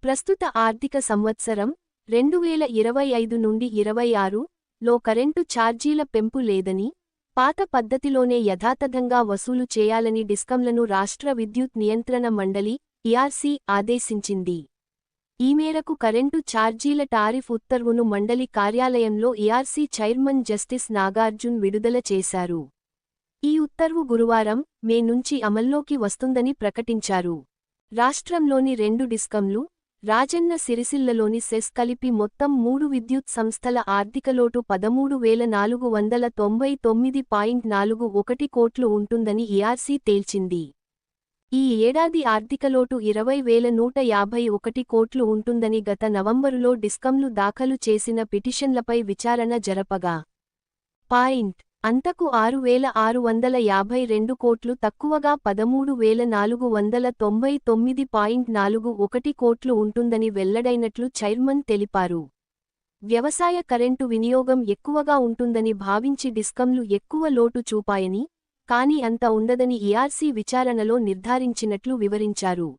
ప్రస్తుత ఆర్థిక సంవత్సరం 2025 నుండి 26లో కరెంటు ఛార్జీల పెంపు లేదని, పాత పద్ధతిలోనే యథాతథంగా వసూలు చేయాలని డిస్కంలను రాష్ట్ర విద్యుత్ నియంత్రణ మండలి (ఈఆర్సీ) ఆదేశించింది. ఈ మేరకు కరెంటు ఛార్జీల టారిఫ్ ఉత్తర్వును మండలి కార్యాలయంలో ఈఆర్సీ చైర్మన్ జస్టిస్ నాగార్జున్ విడుదల చేశారు. ఈ ఉత్తర్వు గురువారం, మే నుంచి అమల్లోకి వస్తుందని ప్రకటించారు. రాష్ట్రంలోని 2 డిస్కంలు, రాజన్న సిరిసిల్లలోని సెస్ కలిపి మొత్తం 3 విద్యుత్ సంస్థల ఆర్థికలోటు 13,499.41 కోట్లు ఉంటుందని ఈఆర్సీ తేల్చింది. ఈ ఏడాది ఆర్థికలోటు 20,151 కోట్లు ఉంటుందని గత నవంబరులో డిస్కంలు దాఖలు చేసిన పిటిషన్లపై విచారణ జరపగా, అంతకు 6,652 కోట్లు తక్కువగా 13,499.41 కోట్లు ఉంటుందని వెల్లడైనట్లు చైర్మన్ తెలిపారు. వ్యవసాయ కరెంటు వినియోగం ఎక్కువగా ఉంటుందని భావించి డిస్కంలు ఎక్కువ లోటు చూపాయని, కానీ అంత ఉండదని ఈఆర్సీ విచారణలో నిర్ధారించినట్లు వివరించారు.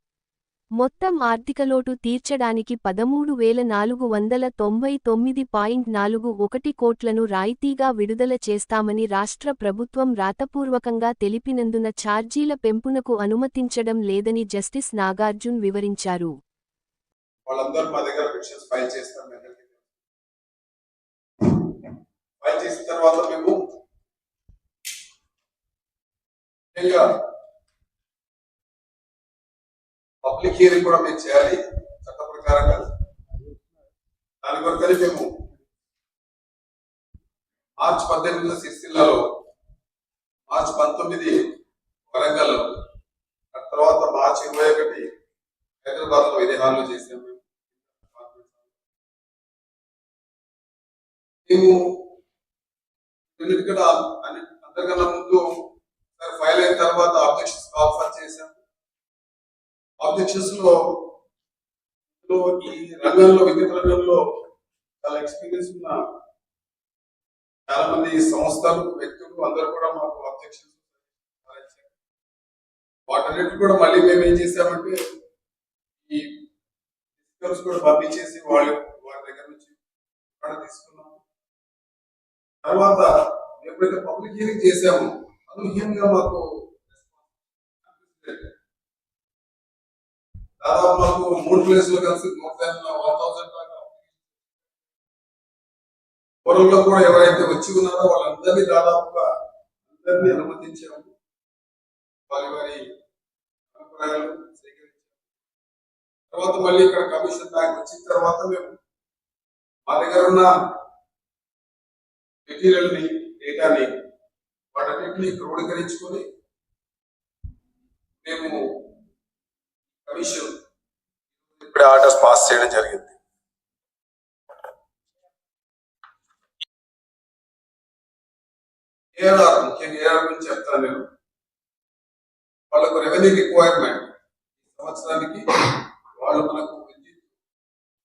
మొత్తం ఆర్థికలోటు తీర్చడానికి 13,499.41 కోట్లను రాయితీగా విడుదల చేస్తామని రాష్ట్ర ప్రభుత్వం రాతపూర్వకంగా తెలిపినందున ఛార్జీల పెంపునకు అనుమతించడం లేదని జస్టిస్ నాగార్జున్ వివరించారు. పబ్లిక్ హియరింగ్ కూడా మేము చేయాలి చట్ట ప్రకారంగా. దాని కొరకని మేము మార్చి 18 సిరిసిల్లలో, మార్చి 19 వరంగల్, తర్వాత మార్చి 21 హైదరాబాద్ లో విదేహాల్లో చేసాము. మేము అందరికన్నా ముందు ఫైల్ అయిన తర్వాత అబ్జెక్షన్స్ కాల్ఫర్ చేసాము. ఆబ్జెక్షన్స్ లో ఈ రంగంలో, విద్యుత్ రంగంలో చాలా ఎక్స్పీరియన్స్ ఉన్న చాలా మంది సంస్థలు, వ్యక్తులు అందరూ కూడా మాకు ఆబ్జెక్షన్స్ వాటన్నిటి కూడా మళ్ళీ మేము ఏం చేసామంటే ఈ డిస్కర్స్ కూడా పంపించేసి వారి దగ్గర నుంచి తీసుకున్నాము. తర్వాత ఎప్పుడైతే పబ్లిక్ హియరింగ్ చేసామో అనూహ్యంగా మాకు దాదాపు మాకు 3 ప్లేసులు కలిసి 1,000 దాకా. పొరంలో కూడా ఎవరైతే వచ్చి ఉన్నారో వాళ్ళందరినీ దాదాపుగా అందరినీ అనుమతించాము. వారి అభిప్రాయాలు సేకరించాము. తర్వాత మళ్ళీ ఇక్కడ కమిషన్ బ్యాంక్ వచ్చిన తర్వాత మేము మా దగ్గర ఉన్న మెటీరియల్ని, డేటాని వాటన్నిటిని క్రోడీకరించుకొని మేము కమిషన్ ఇప్పుడే ఆర్డర్స్ పాస్ చేయడం జరిగింది. ఏఆర్ఆర్, ముఖ్యంగా ఏఆర్ఆర్ గురించి చెప్తాను నేను. వాళ్ళకు రెవెన్యూ రిక్వైర్మెంట్ సంవత్సరానికి వాళ్ళు మనకు విద్యుత్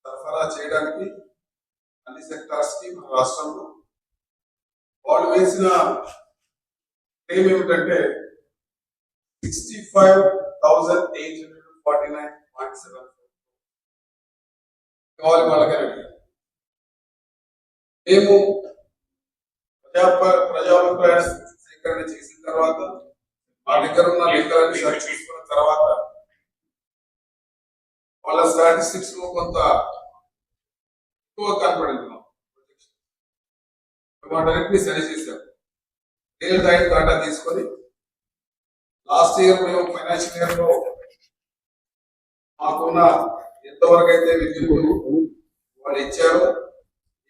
సరఫరా చేయడానికి అన్ని సెక్టార్స్ కి మన రాష్ట్రంలో వాళ్ళు వేసిన క్లెయిమ్ ఏమిటంటే 65,849.74 కావాలి వాళ్ళకి. మేము ప్రజాభిప్రాయ సేకరణ చేసిన తర్వాత, మా దగ్గర ఉన్న లెక్కలన్నీ సరి చేసుకున్న తర్వాత వాళ్ళ స్టాటిస్టిక్స్ లో కొంత ఎక్కువ కనపడింది. వాటన్నిటిని సరి చేశాం. రియల్ టైం డేటా తీసుకొని లాస్ట్ ఇయర్ మేము ఫైనాన్షియల్ ఇయర్ లో మాకున్న ఎంతవరకు అయితే విద్యుత్ వాళ్ళు ఇచ్చారో,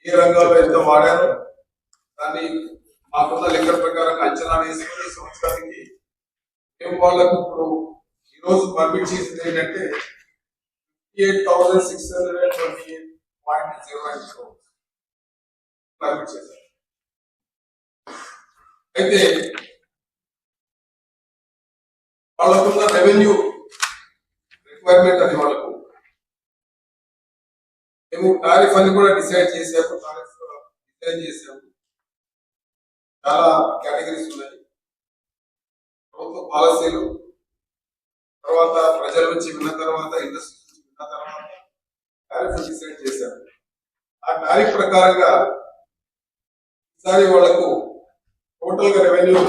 ఏ రంగాల్లో ఎంత వాడారో దాన్ని మాకున్న లెక్కల ప్రకారంగా అంచనా వేసుకుని సంవత్సరానికి మేము వాళ్ళకు ఇప్పుడు ఈరోజు పర్మిట్ చేసింది ఏంటంటే 58,628.09 crores పర్మిట్ చేశారు. అయితే వాళ్ళకున్న రెవెన్యూ రిక్వైర్మెంట్ అది వాళ్ళకు. మేము టారిఫ్ అని కూడా డిసైడ్ చేసాము. చాలా కేటగిరీస్ ఉన్నాయి. ప్రభుత్వ పాలసీలు, తర్వాత ప్రజల నుంచి విన్న తర్వాత, ఇండస్ట్రీ నుంచి విన్న తర్వాత టారిఫ్ డిసైడ్ చేశారు. ఆ టారిఫ్ ప్రకారంగా ఈసారి వాళ్లకు టోటల్ గా రెవెన్యూ